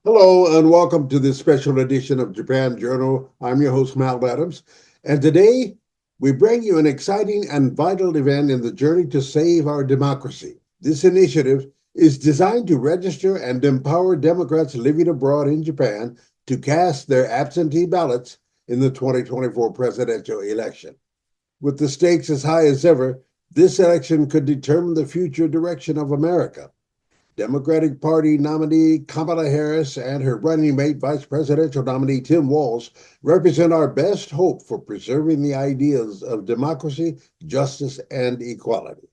Hello and welcome to this special edition of Japan Journal. I'm your host, Mal Adams, and today we bring you an exciting and vital event in the journey to save our democracy. This initiative is designed to register and empower Democrats living abroad in Japan to cast their absentee ballots in the 2024 presidential election. With the stakes as high as ever, this election could determine the future direction of America. Democratic Party nominee Kamala Harris and her running mate, Vice Presidential nominee Tim Walz, represent our best hope for preserving the ideas of democracy, justice, and equality.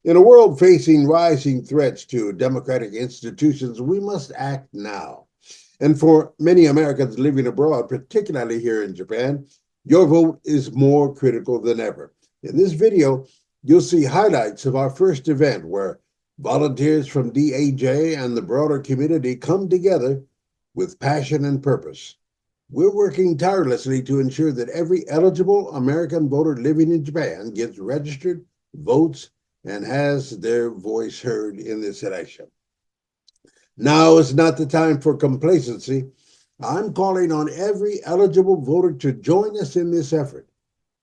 In a world facing rising threats to democratic institutions, we must act now. And for many Americans living abroad, particularly here in Japan, your vote is more critical than ever. In this video, you'll see highlights of our first event where volunteers from DAJ and the broader community come together with passion and purpose. We're working tirelessly to ensure that every eligible American voter living in Japan gets registered, votes, and has their voice heard in this election. Now is not the time for complacency. I'm calling on every eligible voter to join us in this effort.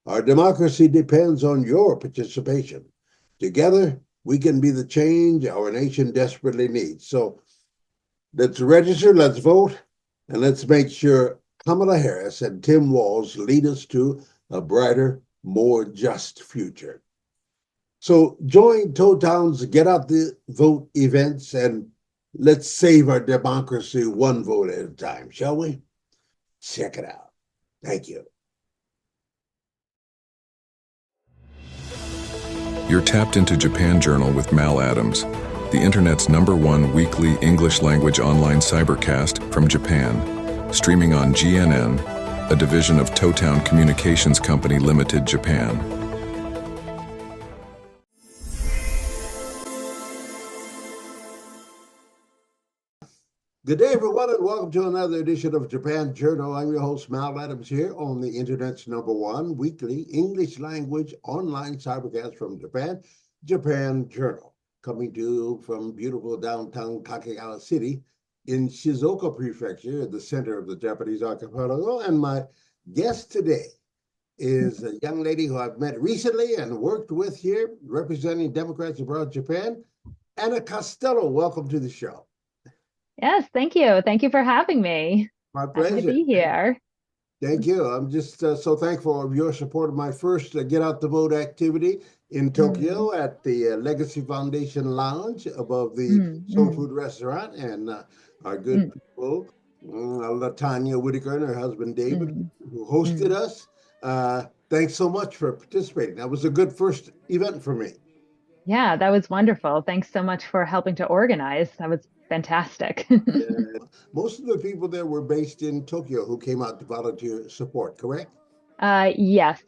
Our democracy depends on your participation. Together, we can be the change our nation desperately needs. So let's register, let's vote, and let's make sure Kamala Harris and Tim Walz lead us to a brighter, more just future. So join Toe Town's Get Out the Vote events and let's save our democracy one vote at a time, shall we? Check it out. Thank you. You're tapped into Japan Journal with Mal Adams, the internet's #1 weekly English language online cybercast from Japan, streaming on GNN, a division of Toetown Communications Company Limited, Japan. Good day, everyone, and welcome to another edition of Japan Journal. I'm your host, Mal Adams, here on the internet's #1 weekly English language online cybercast from Japan, Japan Journal, coming to you from beautiful downtown Kakegawa City in Shizuoka Prefecture, at the center of the Japanese archipelago. And my guest today is a young lady who I've met recently and worked with here, representing Democrats abroad Japan, Anna Costello. Welcome to the show. Yes, thank you. Thank you for having me. My Happy to pleasure. be here. Thank you. I'm just so thankful of your support of my first Get Out the Vote activity in Tokyo at the Legacy Foundation Lounge above the Soul Food Restaurant. And our good people, LaTanya Whitaker and her husband David, who hosted us. Thanks so much for participating. That was a good first event for me. Yeah, that was wonderful. Thanks so much for helping to organize. That was fantastic. Most of the people there were based in Tokyo who came out to volunteer support, correct? Yes.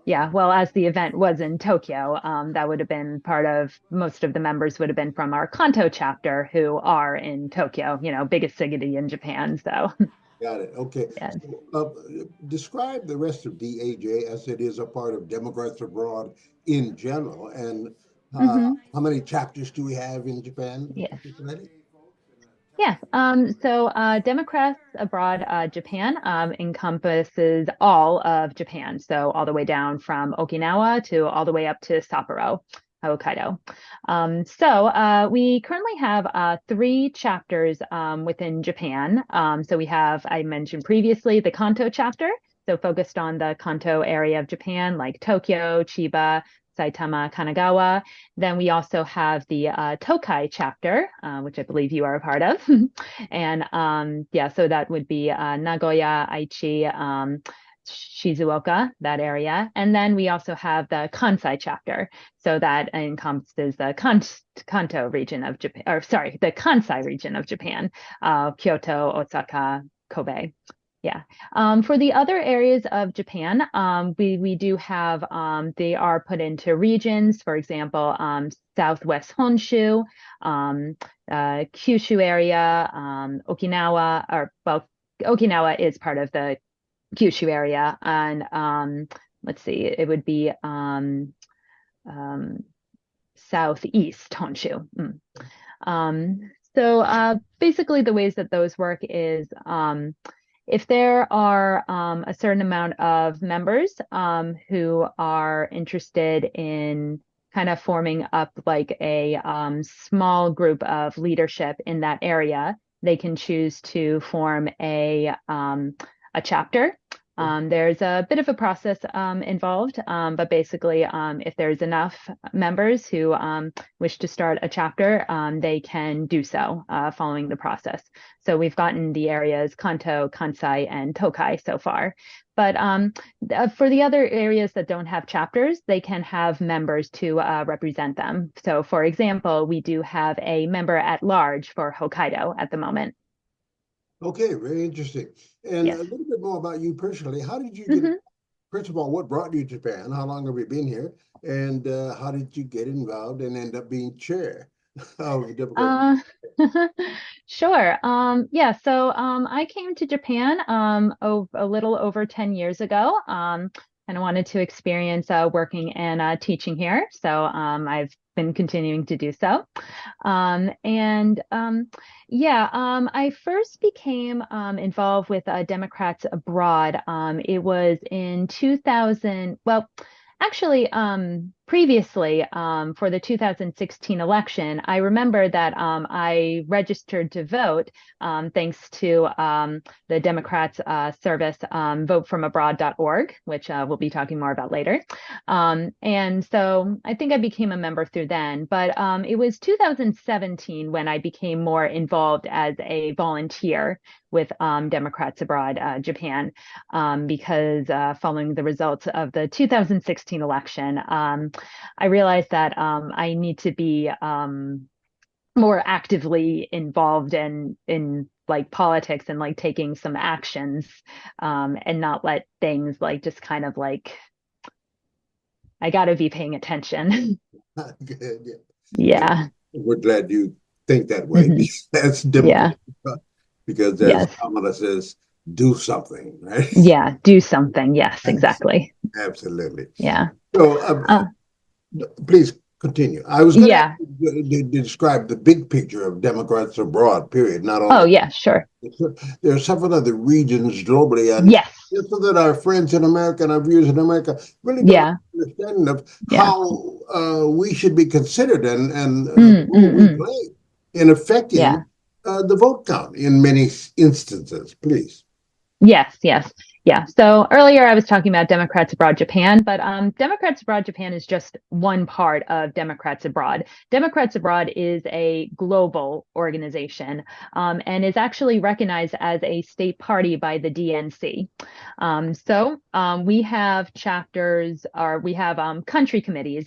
Yeah, well, as the event was in Tokyo, that would have been part of most of the members would have been from our Kanto chapter who are in Tokyo, biggest city in Japan. So, Got it. Okay. yes. So, describe the rest of DAJ as it is a part of Democrats Abroad in general. And how many chapters do we have in Japan, Yes. particularly? Yes. So Democrats Abroad Japan encompasses all of Japan. So all the way down from Okinawa to all the way up to Sapporo, Hokkaido. We currently have 3 chapters within Japan. So we have, I mentioned previously, the Kanto chapter. So focused on the Kanto area of Japan, like Tokyo, Chiba, Saitama, Kanagawa. Then we also have the Tokai chapter, which I believe you are a part of. And so that would be Nagoya, Aichi, Shizuoka, that area. And then we also have the Kansai chapter. So that encompasses the Kanto region of Japan, or sorry, the Kansai region of Japan, Kyoto, Osaka, Kobe. Yeah. For the other areas of Japan, we do have, they are put into regions, for example, Southwest Honshu, Kyushu area, Okinawa is part of the Kyushu area. And let's see, it would be Southeast Honshu. So basically, the ways that those work is if there are a certain amount of members who are interested in kind of forming up like a small group of leadership in that area, they can choose to form a chapter. There's a bit of a process involved, but basically, if there's enough members who wish to start a chapter, they can do so following the process. So we've gotten the areas Kanto, Kansai, and Tokai so far. But for the other areas that don't have chapters, they can have members to represent them. So, for example, we do have a member at large for Hokkaido at the moment. Okay, very interesting. And Yes. a little bit more about you personally. How did you get, Mhm. first of all, what brought you to Japan? How long have you been here? And how did you get involved and end up being chair of the Democratic? Uh, sure. Yeah, so I came to Japan a little over 10 years ago. And I wanted to experience working and teaching here. So I've been continuing to do so. I first became involved with Democrats abroad. It was in 2000. Well, actually, previously, for the 2016 election, I remember that I registered to vote thanks to the Democrats' service, votefromabroad.org, which we'll be talking more about later. And so I think I became a member through then, but it was 2017 when I became more involved as a volunteer with Democrats Abroad Japan, because following the results of the 2016 election, I realized that I need to be more actively involved in like politics and like taking some actions, and not let things like just kind of like I got to be paying attention. Good, yeah. And Yeah. we're glad you think that way. Mhm. That's Yeah. Democratic, because as Yes. Kamala says, do something, right? Yeah. Do something. Yes, exactly. Absolutely. Yeah. So Uh, please continue. I was going to yeah. describe the big picture of Democrats abroad, period, not Oh, only. yeah, sure. There are several other regions globally, and Yes. just so that our friends in America and our viewers in America really don't have Yeah. an understanding of Yeah. how we should be considered and the Mm, role mm, we mm. play in Yeah. affecting the vote count in many instances, please. Yes, yes. Yeah. So earlier I was talking about Democrats Abroad Japan, but Democrats Abroad Japan is just one part of Democrats Abroad. Democrats Abroad is a global organization, and is actually recognized as a state party by the DNC. We have chapters, or we have country committees,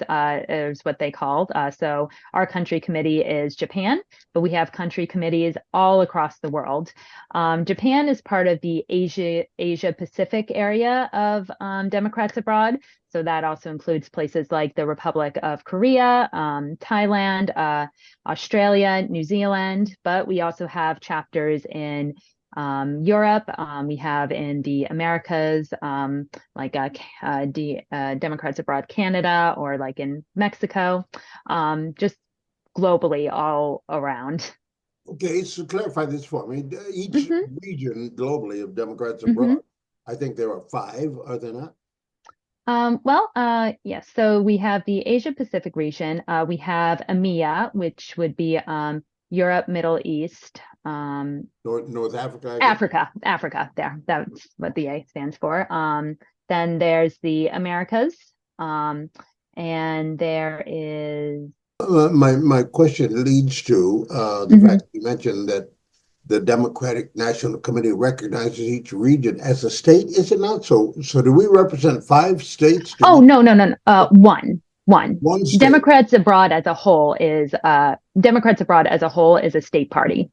is what they called. So our country committee is Japan, but we have country committees all across the world. Japan is part of the Asia Pacific area of Democrats Abroad. So that also includes places like the Republic of Korea, Thailand, Australia, New Zealand. But we also have chapters in Europe. We have in the Americas, Democrats Abroad Canada, or like in Mexico, just globally all around. Okay, so clarify this for me. Each Hmm. region globally of Democrats Hmm. abroad, I think there are five, are there not? Yes. So we have the Asia Pacific region. We have EMEA, which would be Europe, Middle East, North Africa, I guess. Africa. There, that's what the A stands for. Then there's the Americas, and there is. My question leads to the Mhm. fact you mentioned that the Democratic National Committee recognizes each region as a state, is it not? So do we represent five states? Do Oh, we no, no, no, no. One. one state? Democrats Abroad as a whole is a state party,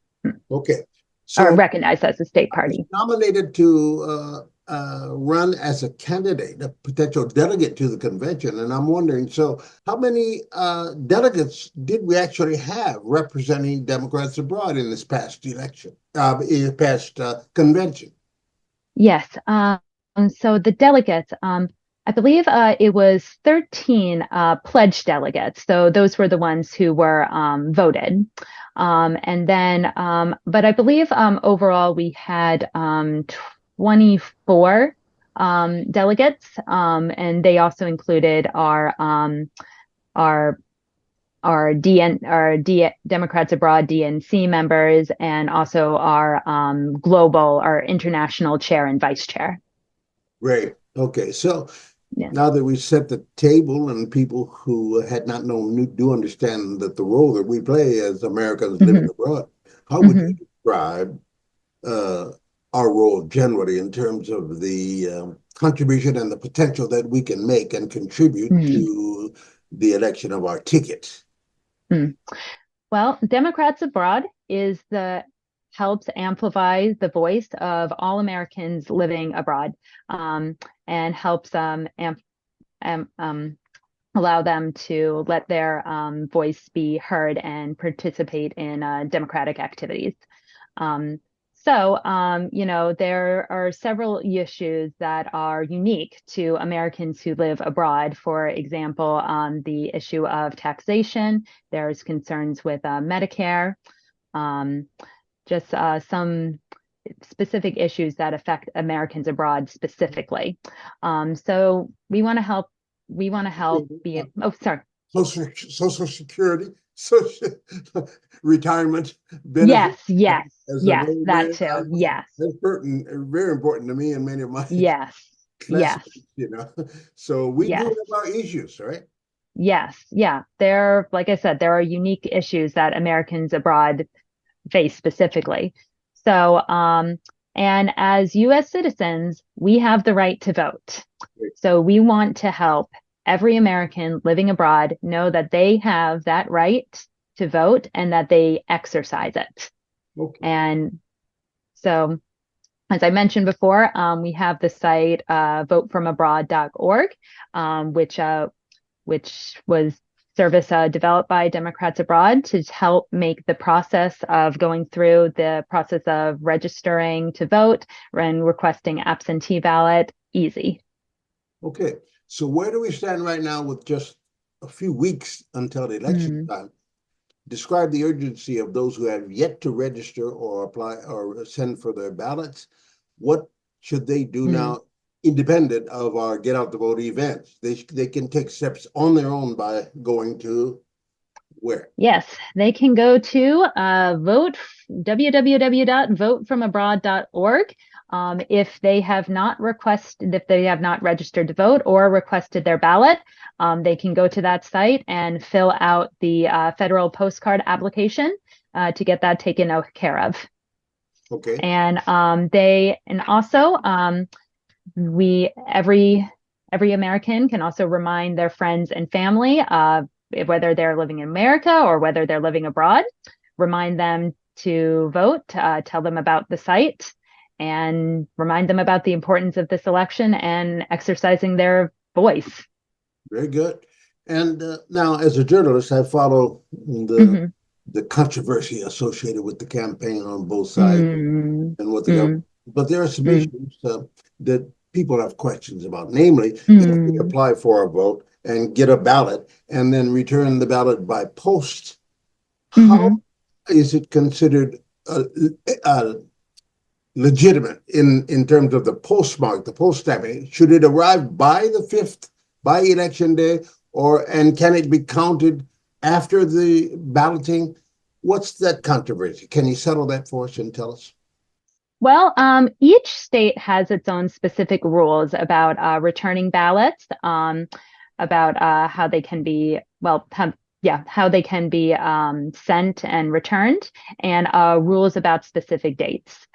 Okay. or So recognized as a state I was party. nominated to run as a candidate, a potential delegate to the convention, and I'm wondering, so how many delegates did we actually have representing Democrats abroad in this past election, in the past convention? Yes. So the delegates, I believe it was 13 pledged delegates. So those were the ones who were voted. And then, but I believe overall we had 24 delegates, and they also included our Democrats Abroad DNC members, and also our our international chair and vice chair. Great. Okay. So Yeah. now that we set the table and people who had not known do understand that the role that we play as Americans living abroad, how would you describe uh, our role generally in terms of the contribution and the potential that we can make and contribute to the election of our ticket? Well, Democrats Abroad helps amplify the voice of all Americans living abroad, and helps allow them to let their voice be heard and participate in democratic activities. There are several issues that are unique to Americans who live abroad. For example, the issue of taxation, there's concerns with Medicare, just some specific issues that affect Americans abroad specifically. So we want to help. Sorry. Social Security, social retirement benefits. Yes, that too. That's important, very important to me and many of my classmates, So we do have our issues, right? Yes, yeah. Like I said, there are unique issues that Americans abroad face specifically. So, and as U.S. citizens, we have the right to vote. So we want to help every American living abroad know that they have that right to vote and that they exercise it. Okay. And so, as I mentioned before, we have the site votefromabroad.org, which was service developed by Democrats Abroad to help make the process of going through the process of registering to vote and requesting absentee ballot easy. Okay. So where do we stand right now with just a few weeks until the election time? Describe the urgency of those who have yet to register or apply or send for their ballots. What should they do now, independent of our Get Out the Vote events? They can take steps on their own by going to where? Yes, they can go to www.votefromabroad.org. If they have not registered to vote or requested their ballot, they can go to that site and fill out the federal postcard application to get that taken care of. Okay. And every American can also remind their friends and family, whether they're living in America or whether they're living abroad, remind them to vote, tell them about the site, and remind them about the importance of this election and exercising their voice. Very good. And now, as a journalist, I follow the controversy associated with the campaign on both sides and what the government. But there are some issues that people have questions about. Namely, if we apply for a vote and get a ballot and then return the ballot by post, how is it considered legitimate in terms of the postmark, the post stamping? Should it arrive by the 5th, by election day, and can it be counted after the balloting? What's that controversy? Can you settle that for us and tell us? Well, each state has its own specific rules about returning ballots, about how they can be, how they can be sent and returned, and rules about specific dates.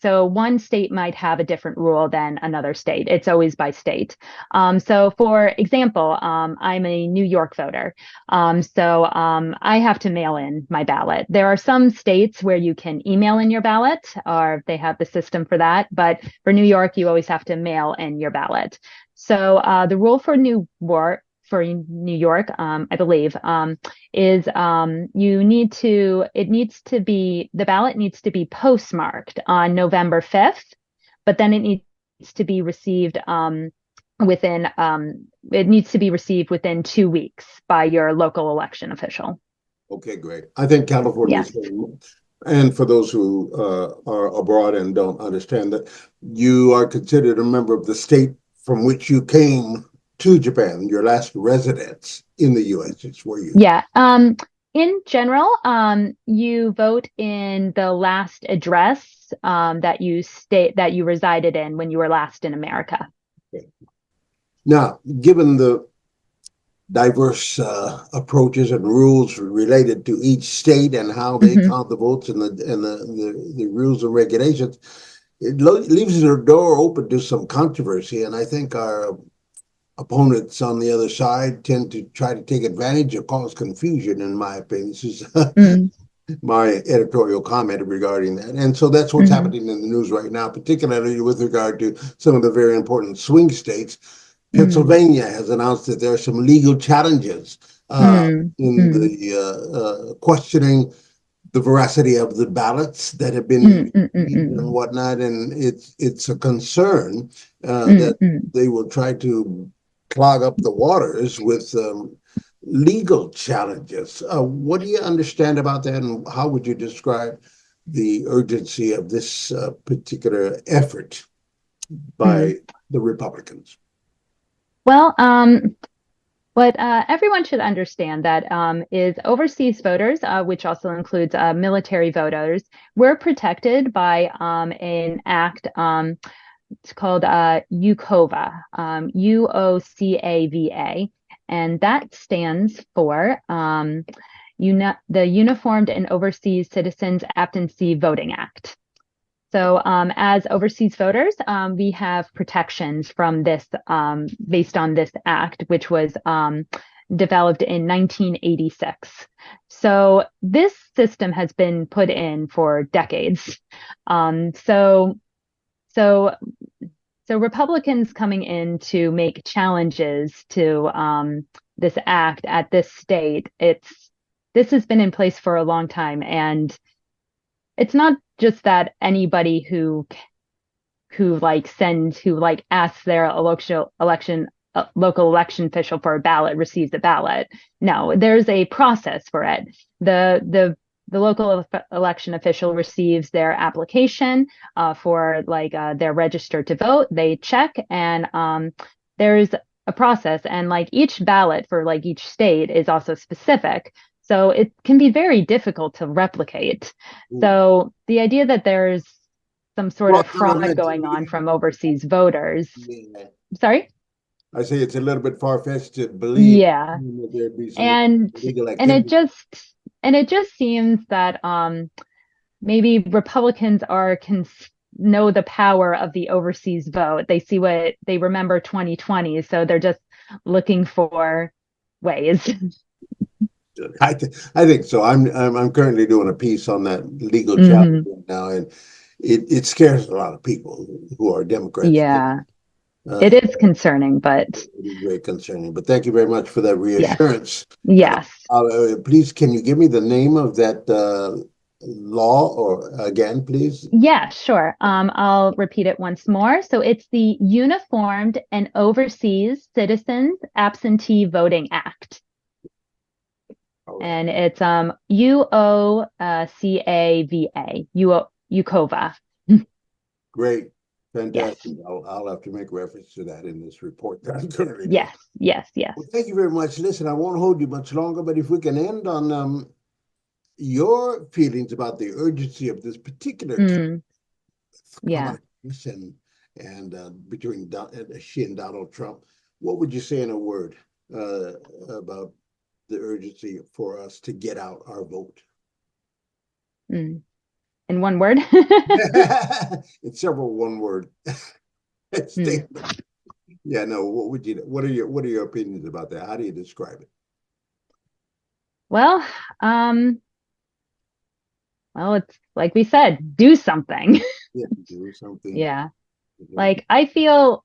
So one state might have a different rule than another state. It's always by state. So for example, I'm a New York voter. So I have to mail in my ballot. There are some states where you can email in your ballot, or they have the system for that. But for New York, you always have to mail in your ballot. So the rule for New York, I believe, is the ballot needs to be postmarked on November 5th, but then it needs to be received within it needs to be received within 2 weeks by your local election official. Okay, great. I think California Yes. is, and for those who are abroad and don't understand that, you are considered a member of the state from which you came to Japan. Your last residence in the U.S. is where you. Yeah. In general, you vote in the last address that you resided in when you were last in America. Okay. Now, given the diverse approaches and rules related to each state and how they Mm-hmm. count the votes and the rules and regulations, it leaves the door open to some controversy. And I think our opponents on the other side tend to try to take advantage or cause confusion, in my opinion. This is Mm-hmm. my editorial comment regarding that. And so that's what's Mm-hmm. happening in the news right now, particularly with regard to some of the very important swing states. Mm-hmm. Pennsylvania has announced that there are some legal challenges in Mm-hmm. the questioning the veracity of the ballots that have been received and Mm-hmm. whatnot, and it's a concern that Mm-hmm. they will try to clog up the waters with legal challenges. What do you understand about that, and how would you describe the urgency of this particular effort Mm-hmm. by the Republicans? Well, what everyone should understand that is overseas voters, which also includes military voters, we're protected by an act. It's called UCOVA, UOCAVA, and that stands for the Uniformed and Overseas Citizens Absentee Voting Act. So, as overseas voters, we have protections from this based on this act, which was developed in 1986. So, this system has been put in for decades. So, so, so Republicans coming in to make challenges to this act at this state, this has been in place for a long time, and it's not just that anybody who asks their local election official for a ballot receives a ballot. No, there's a process for it. The local election official receives their application for they're registered to vote. They check, and there's a process, and like each ballot for like each state is also specific. So it can be very difficult to replicate. So the idea that there's some sort of fraud going on from overseas voters. Yeah. Sorry? I say it's a little bit far-fetched to believe Yeah. that there'd be some And illegal and it activity. just and it just seems that maybe Republicans know the power of the overseas vote. They see what they remember 2020, so they're just looking for ways. I think so. I'm currently doing a piece on that legal challenge Hmm. right now, and it scares a lot of people who are Democrats. Yeah, it Uh, is concerning, but it is very concerning. But thank you very much for that yes, reassurance. yes. Please, can you give me the name of that law, or again, please? Yeah, sure. I'll repeat it once more. So it's the Uniformed and Overseas Citizens Absentee Voting Act. All right. And it's UOCAVA, UCOVA. Great. Yes, Fantastic. I'll have to make reference to that in this report that I'm currently doing. yes, yes, yes. Well, thank you very much. Listen, I won't hold you much longer, but if we can end on your feelings about the urgency of this particular case, Mm, yeah. Kamala Harris and between she and Donald Trump, what would you say in a word about the urgency for us to get out our vote? Mm. In one word. It's several one-word Mm. statements. Yeah, no. What are your opinions about that? How do you describe it? Well, it's like we said, do something. Yeah, do something. Yeah. Like I feel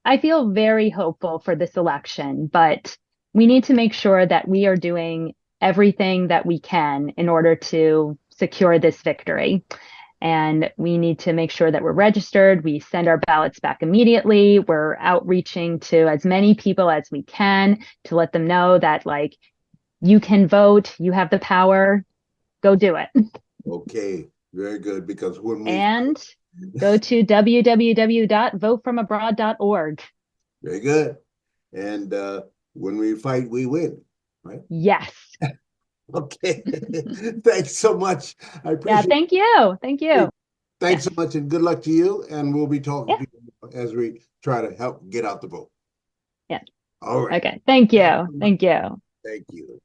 very hopeful for this election, but we need to make sure that we are doing everything that we can in order to secure this victory. and we need to make sure that we're registered. We send our ballots back immediately. We're outreaching to as many people as we can to let them know that, like, you can vote, you have the power, go do it. Okay, very good, because when we And go to www.votefromabroad.org. very good. And when we fight, we win, right? Yes. Okay. Thanks so much. I appreciate Yeah, thank you. Thank you. Thanks so much, and good luck to you. And we'll be talking Yeah. to you as we try to help get out the vote. Yeah. All right. Okay. Thank you. Thank you. Thank you.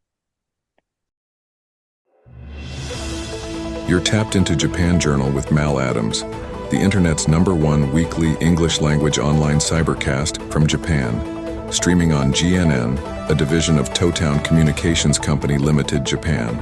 You're tapped into Japan Journal with Mal Adams, the internet's #1 weekly English language online cybercast from Japan, streaming on GNN, a division of Totown Communications Company Limited, Japan.